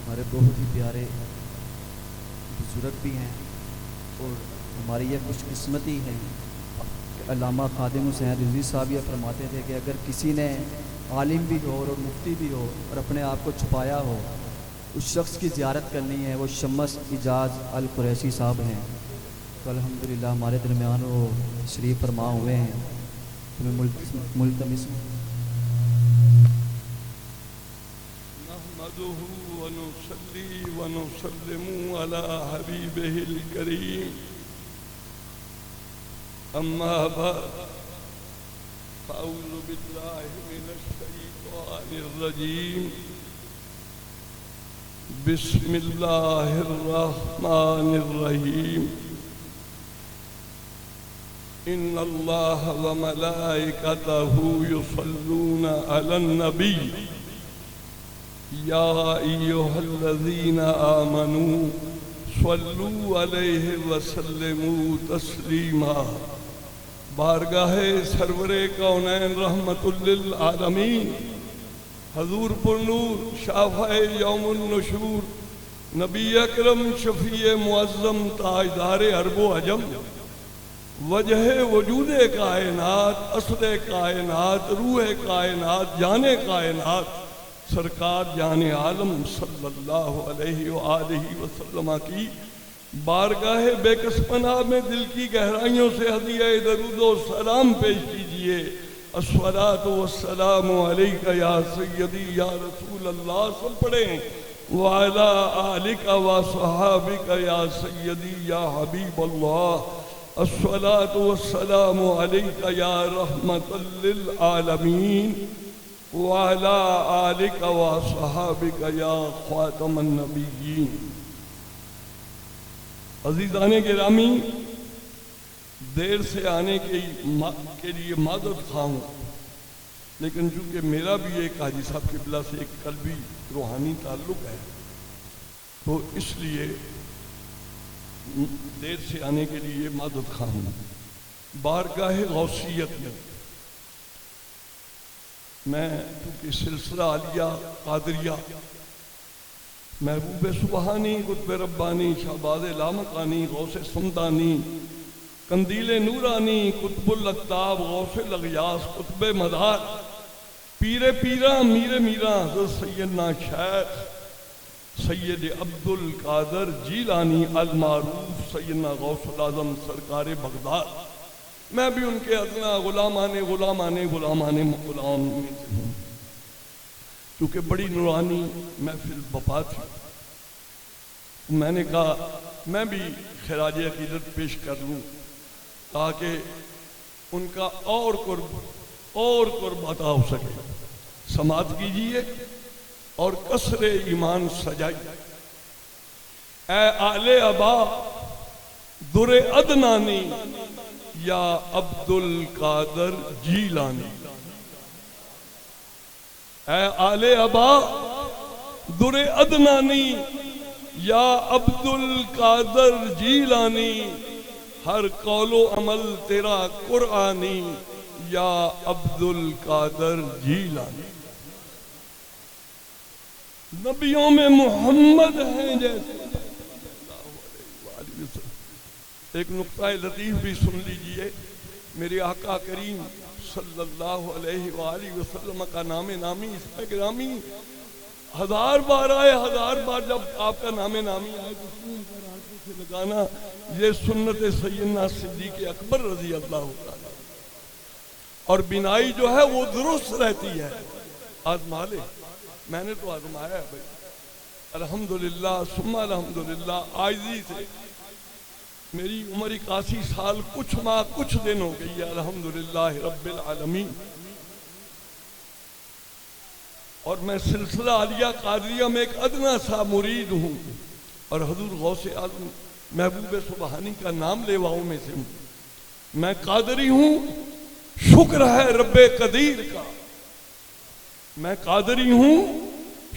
ہمارے بہت ہی پیارے بزرگ بھی ہیں، اور ہماری یہ خوش قسمتی ہے کہ علامہ خادم حسین رضوی صاحب یہ فرماتے تھے کہ اگر کسی نے عالم بھی ہو اور مفتی بھی ہو اور اپنے آپ کو چھپایا ہو، اس شخص کی زیارت کرنی ہے، وہ شمس اجاز القریشی صاحب ہیں۔ تو الحمدللہ ہمارے درمیان وہ شریف فرما ہوئے ہیں، تمہیں ملتمس نحمده ونصلي ونسلم على حبيبه الكريم، أما بعد، فأعوذ بالله من الشيطان الرجيم، بسم الله الرحمن الرحيم، إن الله وملائكته يصلون على النبي يا أيها الذين آمنوا صلوا عليه وسلموا تسليما۔ بارگاہ سرور کونین رحمت للعالمین حضور پرنور شافع یوم النشور نبی اکرم شفیع معظم تاجدار عرب و عجم، وجہ وجود کائنات، اصل کائنات، روح کائنات، جان کائنات، سرکار جان عالم صلی اللہ علیہ وآلہ وسلم کی بارگاہ بے کس پناہ میں دل کی گہرائیوں سے ہدیہ درود و سلام پیش کیجئے۔ الصلاۃ والسلام علیک یا سیدی یا رسول اللہ، سب پڑھیں، وعلی آلک و صحابک یا سیدی یا حبیب اللہ، الصلاۃ والسلام علیک یا رحمت للعالمین، وعلی آلک و صحابک یا خاتم النبیین۔ عزیزان گرامی، دیر سے آنے کے لیے معذرت خواہ ہوں، لیکن چونکہ میرا بھی ایک حاجی صاحب قبلہ سے ایک قلبی روحانی تعلق ہے، تو اس لیے دیر سے آنے کے لیے معذرت خواہ ہوں۔ بارگاہ غوثیت میں چونکہ سلسلہ عالیہ قادریہ محبوب سبحانی، قطب ربانی، شہباز لامکانی، غوث سمدانی، قندیل نورانی، قطب الاقطاب، غوث الاغیاث، قطب مدار، پیر پیراں، میر میراں، حضرت سیدنا شیخ سید عبد القادر جیلانی المعروف سیدنا غوث العظم سرکار بغداد، میں بھی ان کے ادنا غلام میں سے ہوں۔ کیونکہ بڑی نورانی محفل بپا تھی، میں نے کہا میں بھی خراج عقیدت پیش کر لوں تاکہ ان کا اور قرب عطا ہو سکے۔ سماعت کیجئے اور قصر ایمان سجائیے۔ اے آل ابا در عدنانی یا عبد القادر جیلانی، اے آل ابا در عدنانی یا عبد القادر جیلانی، ہر قول و عمل تیرا قرآنی یا عبد القادر جیلانی۔ نبیوں میں محمد ہیں جیسے، ایک نقطہ لطیف بھی سن لیجئے۔ میرے آقا کریم صلی اللہ علیہ وآلہ وسلم کا نام نامی اس میں گرامی 1000 بار آئے، 1000 بار جب آپ کا نام نامی آئے تو سن پر آنکھوں سے لگانا، یہ سنت سیدنا صدیق اکبر رضی اللہ عنہ، اور بینائی جو ہے وہ درست رہتی ہے۔ آزما لے، میں نے تو آزمایا ہے بھائی، الحمدللہ ثم الحمدللہ۔ عاجزی سے میری عمر 81 سال کچھ ماہ کچھ دن ہو گئی ہے، الحمدللہ رب العالمین۔ اور میں سلسلہ عالیہ قادریہ میں ایک ادنا سا مرید ہوں، اور حضور غوث اعظم محبوب سبحانی کا نام لیواؤں میں سے ہوں۔ میں قادری ہوں، شکر ہے رب قدیر کا، میں قادری ہوں،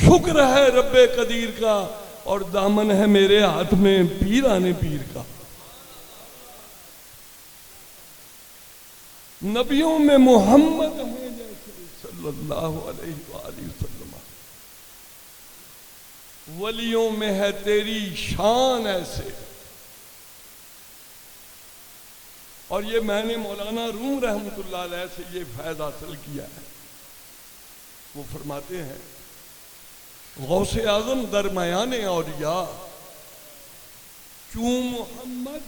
شکر ہے رب قدیر کا، اور دامن ہے میرے ہاتھ میں پیران پیر کا۔ نبیوں میں محمد ہیں جیسے صلی اللہ علیہ وآلہ وسلم۔ ولیوں میں ہے تیری شان ایسے. اور یہ میں نے مولانا روم رحمۃ اللہ علیہ سے یہ فیض حاصل کیا ہے. وہ فرماتے ہیں غوث اعظم درمیان اولیاء کیوں محمد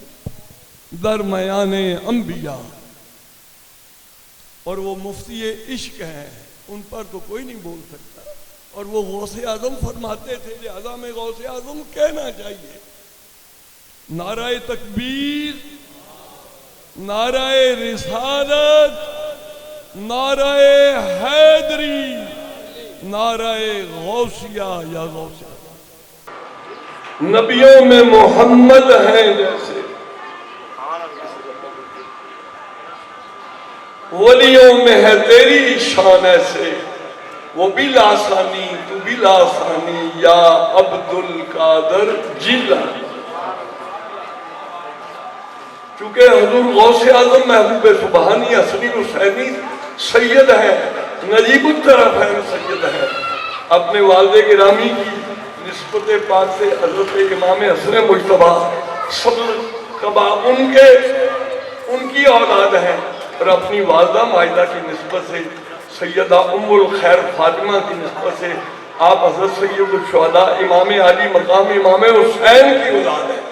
درمیان انبیاء. اور وہ مفتی عشق ہیں, ان پر تو کوئی نہیں بول سکتا. اور وہ غوث اعظم فرماتے تھے, لہذا میں غوث اعظم کہنا چاہیے. نعرہ تکبیر, نعرہ رسالت, نعرہ حیدری, نعرہ غوثیہ یا غوثیہ. نبیوں میں محمد ہیں جیسے, ولیوں میں ہے تیری شان ایسے. وہ بھی لاسانی تو بھی لاسانی یا عبد القادر جیلانی. چونکہ حضور غوث اعظم محبوب سبحانی حسنی حسینی سید ہیں, نجیب الطرفین سید ہیں. اپنے والد گرامی کی نسبت پاک سے حضرت امام حسن مجتبیٰ صدر ان کی اولاد ہیں. اور اپنی والدہ ماجدہ کی نسبت سے سیدہ ام الخیر فاطمہ کی نسبت سے آپ حضرت سید الشہداء امام علی مقام امام حسین کی اولاد ہیں.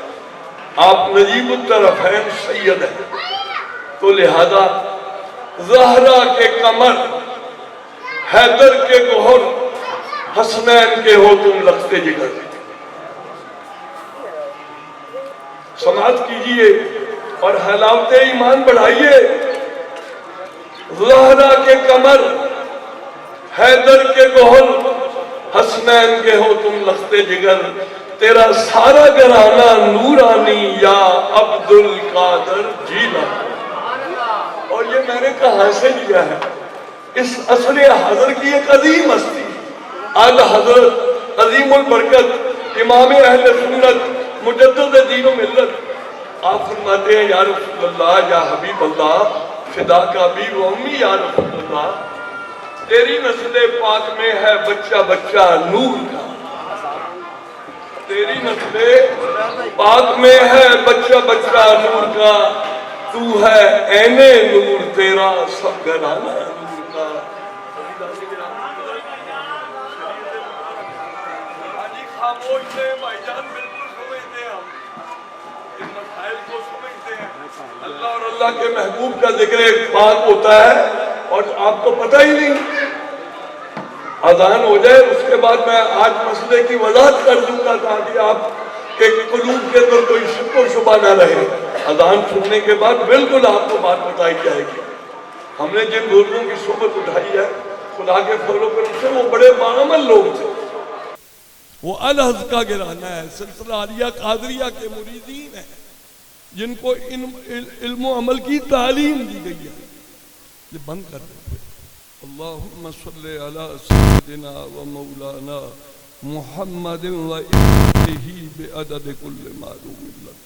آپ نجیب الطرفین سید ہیں. تو لہذا زہرا کے کمر, حیدر کے گوہر, حسنین کے ہو تم لختے جگر. سماعت کیجئے اور حلاوت ایمان بڑھائیے. زہرا کے کمر, حیدر کے گوہر, حسنین کے ہو تم لختے جگر. تیرا سارا گھرانہ نورانی یا عبد القادر جیلانی. اور یہ میں نے کہاں سے لیا ہے؟ اس عصر حاضر کی ایک عظیم ہستی, اعلی حضرت عظیم البرکت امام اہل سنت مجدد دین و ملت. آپ فرماتے ہیں یا رسول اللہ, یا حبیب اللہ, فدا کا بھی و امی یا رسول اللہ, تیری نسل پاک میں ہے بچہ بچہ نور کا. تیری نسل پاک میں ہے بچہ بچہ نور کا. تو ہے عین نور, تیرا سب گھرانہ نور کا. خاموش سے بھائی جان بالکل سمجھتے ہیں, ہم ان مسائل کو سمجھتے ہیں. اللہ اور اللہ کے محبوب کا ذکر پاک ہوتا ہے اور آپ کو پتہ ہی نہیں. اذان ہو جائے اس کے بعد میں آج مسئلے کی وضاحت کر دوں گا تاکہ آپ کے قلوب کے اندر کوئی شک و شبہ نہ رہے. اذان سننے کے بعد بالکل آپ کو بات بتائی جائے گی. ہم نے جن لوگوں کی صحبت اٹھائی ہے خدا کے فضل و کرم سے, وہ بڑے باعمل لوگ تھے. وہ الحض کا گھرانہ ہے, سلسلہ عالیہ قادریہ کے مریدین ہیں جن کو علم و عمل کی تعلیم دی گئی ہے. یہ بند کر دیتے. اللہم صلی علی سیدنا و مولانا محمد و ابنہ بعدد کل معلوم لک.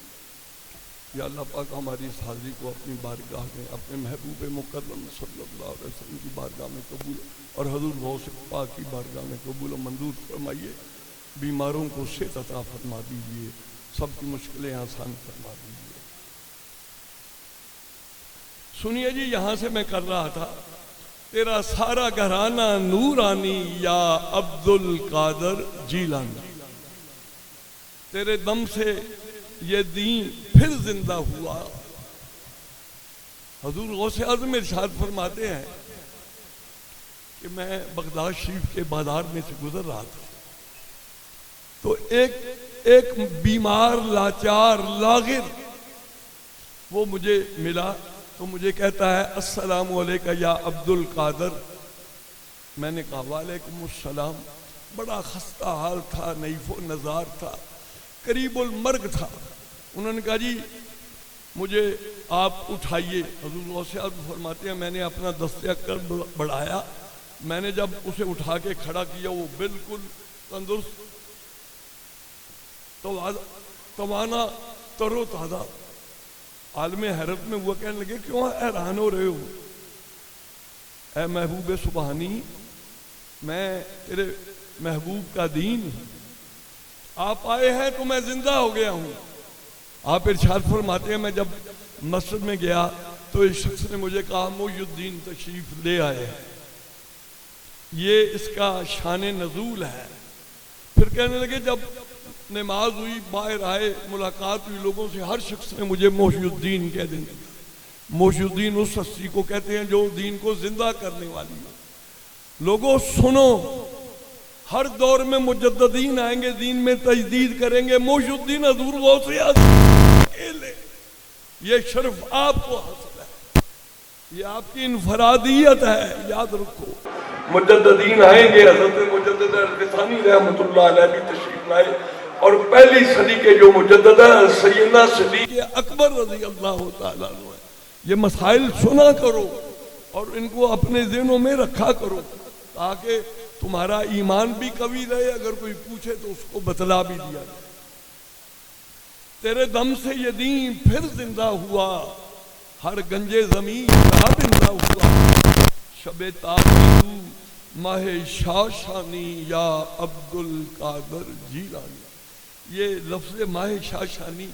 یا اللہ پاک ہماری اس حاضری کو اپنی بارگاہ میں اپنے محبوب مکرم صلی اللہ علیہ وسلم کی بارگاہ میں قبول اور حضور غوث پاک کی بارگاہ میں قبول و منظور فرمائیے. بیماروں کو صحت عطا فرما دیجیے, سب کی مشکلیں آسان فرما دیجیے. سنیے جی, یہاں سے میں کر رہا تھا, تیرا سارا گھرانہ نورانی یا عبد القادر جیلانی. تیرے دم سے یہ دین پھر زندہ ہوا. حضور غوث اعظم ارشاد فرماتے ہیں کہ میں بغداد شریف کے بازار میں سے گزر رہا تھا تو ایک بیمار لاچار لاغر وہ مجھے ملا. تو مجھے کہتا ہے السلام علیکم یا عبد القادر. میں نے کہا وعلیکم السلام. بڑا خستہ حال تھا, نحیف و نزار تھا, قریب المرگ تھا. انہوں نے کہا جی مجھے آپ اٹھائیے. حضور غوث اعظم فرماتے ہیں میں نے اپنا دست اکبر بڑھایا. میں نے جب اسے اٹھا کے کھڑا کیا وہ بالکل تندرست, توانا, تر و تازہ. عالم حیرت میں وہ کہنے لگے کیوں حیران ہو رہے ہو؟ اے محبوب سبحانی, میں تیرے محبوب کا دین ہوں, آپ آئے ہیں تو میں زندہ ہو گیا ہوں. آپ ارشاد فرماتے ہیں میں جب مسجد میں گیا تو ایک شخص نے مجھے کہا محی الدین تشریف لے آئے ہیں. یہ اس کا شان نزول ہے. پھر کہنے لگے جب نماز ہوئی باہر آئے ملاقات ہوئی لوگوں سے, ہر شخص نے مجھے محی الدین کہہ دینا. محی الدین اس ہستی کو کہتے ہیں جو دین کو زندہ کرنے والی ہے. لوگوں سنو, ہر دور میں مجددین آئیں گے, دین میں تجدید کریں گے. محی الدین حضور غوث اعظم, یہ شرف آپ کو حاصل ہے, یہ آپ کی انفرادیت ہے, یاد رکھو. مجددین آئیں گے, حضرت مجدد الفسانی رحمۃ اللہ علیہ بھی تشریف لائے, اور پہلی صدی کے جو مجدد ہے سیدنا صدیق اکبر رضی اللہ تعالیٰ عنہ ہے. یہ مسائل سنا کرو اور ان کو اپنے ذہنوں میں رکھا کرو تاکہ تمہارا ایمان بھی قوی رہے. اگر کوئی پوچھے تو اس کو بتلا بھی دیا جائے. تیرے دم سے یہ دین پھر زندہ ہوا, ہر گنجے زمین کا زندہ ہوا. شب تابو ماہ شاشانی یا عبد القادر جیلانی. یہ لفظ ماہ شاشانی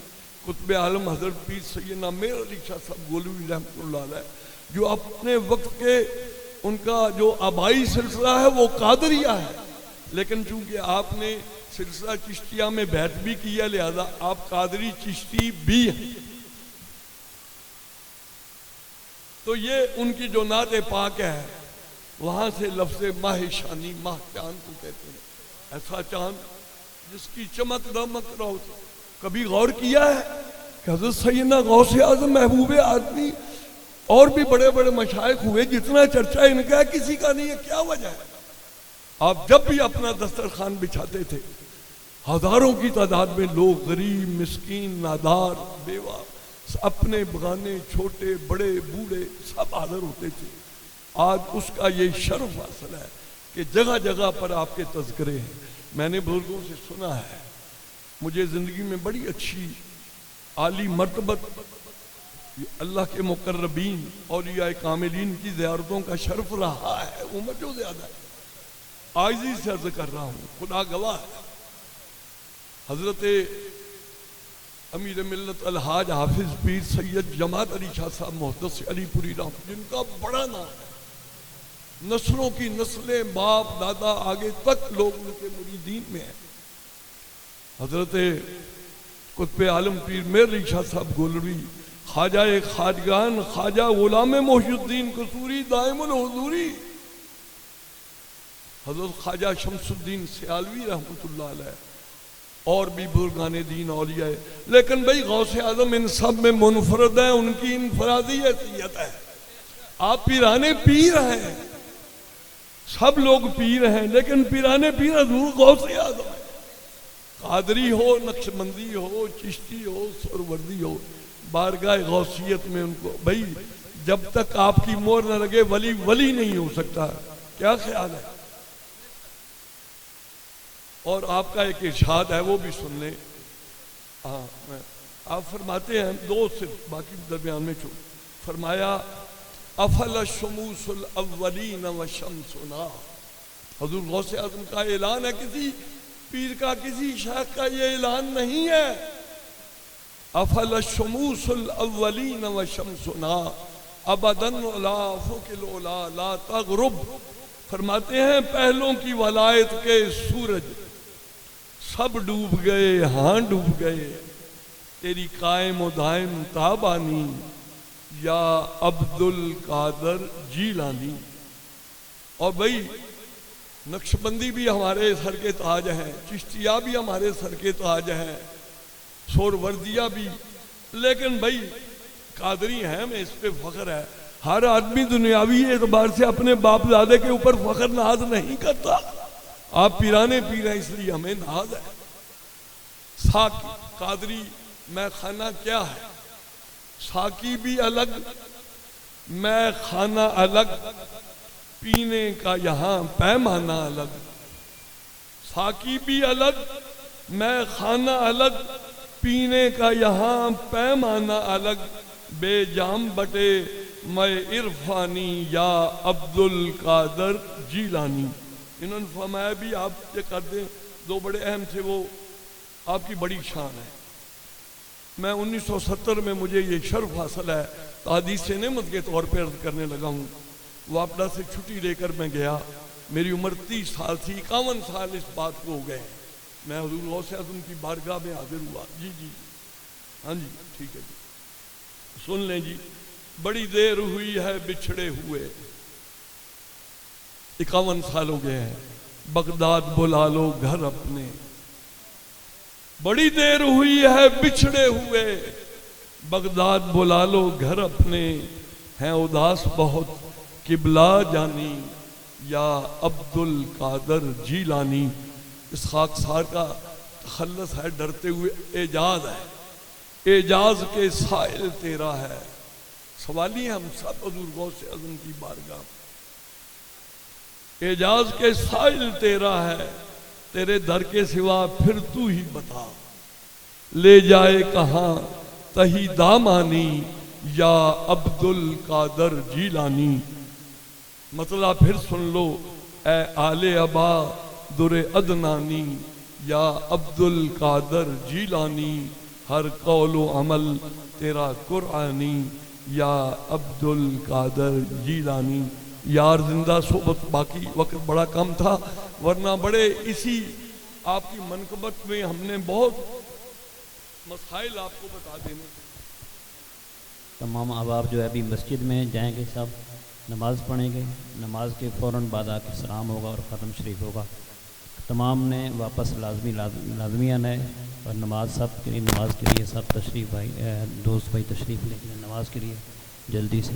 قطب عالم حضرت پیر سیدنا میر علی شاہ صاحب گولوی رحمۃ اللہ علیہ, جو اپنے وقت کے ان کا جو آبائی سلسلہ ہے وہ قادریہ ہے, لیکن چونکہ آپ نے سلسلہ چشتیہ میں بیعت بھی کیا لہذا آپ قادری چشتی بھی ہیں. تو یہ ان کی جو نعت پاک ہے وہاں سے لفظ ماہ شانی, ماہ چاند کو کہتے ہیں. ایسا چاند جس کی چمک دمک رہو. کبھی غور کیا ہے کہ حضرت سیدنا غوث اعظم محبوب آدمی اور بھی بڑے بڑے مشائخ ہوئے, جتنا چرچا ان کا ہے کسی کا نہیں ہے. کیا وجہ ہے؟ آپ جب بھی اپنا دسترخوان بچھاتے تھے ہزاروں کی تعداد میں لوگ, غریب مسکین نادار بیوہ, اپنے بغانے چھوٹے بڑے بوڑھے سب حاضر ہوتے تھے. آج اس کا یہ شرف حاصل ہے کہ جگہ جگہ پر آپ کے تذکرے ہیں. میں نے بزرگوں سے سنا ہے, مجھے زندگی میں بڑی اچھی عالی مرتبت اللہ کے مقربین اولیاء کاملین کی زیارتوں کا شرف رہا ہے. عمر جو زیادہ ہے, عاجزی سے عرض کر رہا ہوں, خدا گواہ ہے. حضرت امیر ملت الحاج حافظ پیر سید جماعت علی شاہ صاحب محدث علی پوری رحمۃ, جن کا بڑا نام ہے, نسلوں کی نسلیں باپ دادا آگے تک لوگ ان کے مریدین میں ہیں. حضرت قطب عالم پیر میر علی شاہ صاحب گولوی, خواجہ خواجگان خواجہ غلام محی الدین قصوری دائم الحضوری, حضرت خواجہ شمس الدین سیالوی رحمۃ اللہ علیہ, اور بھی بزرگان دین اولیاء. لیکن بھئی غوث اعظم ان سب میں منفرد ہیں, ان کی انفرادی حیثیت ہے. آپ پیرانے پیر ہیں, سب لوگ پیر ہیں, لیکن پیرانے پیر حضور غوث اعظم ہے. قادری ہو, نقشبندی ہو, چشتی ہو, سروردی ہو, بارگاہ غوثیت میں ان کو بھئی جب تک آپ کی مہر نہ لگے ولی ولی نہیں ہو سکتا. کیا خیال ہے؟ اور آپ کا ایک ارشاد ہے وہ بھی سن لیں. آپ فرماتے ہیں دو صرف باقی درمیان میں چھوڑ, فرمایا افل الشموس الاولین وشمسنا. حضور غوث اعظم کا اعلان ہے, کسی پیر کا کسی شیخ کا یہ اعلان نہیں ہے. افل الشموس الاولین وشمسنا ابدا لا فوق العلا لا تغرب. فرماتے ہیں پہلوں کی ولایت کے سورج سب ڈوب گئے, ہاں ڈوب گئے, تیری قائم و دائم تابانی یا عبد القادر جیلانی. اور بھئی نقشبندی بھی ہمارے سر کے تاج ہیں, چشتیہ بھی ہمارے سر کے تاج ہیں, سوروردیہ بھی, لیکن بھئی قادری ہیں, میں اس پہ فخر ہے. ہر آدمی دنیاوی اعتبار سے اپنے باپ دادے کے اوپر فخر ناز نہیں کرتا. آپ پیرانے پیر ہیں اس لیے ہمیں ناز ہے. ساکی قادری میں خانہ کیا ہے, ساکی بھی الگ میں خانہ الگ, پینے کا یہاں پیمانہ الگ. ساکی بھی الگ میں خانہ الگ, پینے کا یہاں پیمانہ الگ. بے جام بٹے میں عرفانی یا عبد القادر جیلانی. انہوں نے فرمایا بھی آپ یہ کر دیں, دو بڑے اہم تھے وہ آپ کی بڑی شان ہے. میں 1970 میں مجھے یہ شرف حاصل ہے حدیث نعمت کے طور پہ عرض کرنے لگا ہوں. واپڈا سے چھٹی لے کر میں گیا. میری عمر 30 سال تھی. 51 سال اس بات کو ہو گئے. میں حضور غوث اعظم کی بارگاہ میں حاضر ہوا. جی ہاں جی ٹھیک ہے جی. سن لیں جی. بڑی دیر ہوئی ہے بچھڑے ہوئے. 51 سال ہو گئے ہیں. بغداد بلا لو گھر اپنے. بڑی دیر ہوئی ہے بچھڑے ہوئے. بغداد بلا لو گھر اپنے. ہیں اداس بہت قبلہ جانی یا عبد القادر جیلانی. اس خاکسار کا تخلص ہے ڈرتے ہوئے اعجاز ہے. اعجاز کے سائل تیرا ہے. سوالی ہم سب حضور غوث اعظم کی بارگاہ. اعجاز کے سائل تیرا ہے. تیرے در کے سوا پھر تو ہی بتا. لے جائے کہاں تہی دامانی یا عبد القادر جیلانی. مطلب پھر سن لو اے آل ابا در ادنانی یا عبد القادر جیلانی. ہر قول و عمل تیرا قرآنی یا عبد القادر جیلانی. یار زندہ صحبت باقی وقت بڑا کم تھا ورنہ بڑے اسی آپ کی منقبت میں ہم نے بہت مسائل آپ کو بتا دینے. تمام احباب جو ہے ابھی مسجد میں جائیں گے, سب نماز پڑھیں گے. نماز کے فوراً بعد آ کے سلام ہوگا اور ختم شریف ہوگا. تمام نے واپس لازمی آنا ہے اور نماز سب کے لیے نماز کے لیے سب تشریف بھائی دوست بھائی تشریف لے کے نماز کے لیے جلدی سے.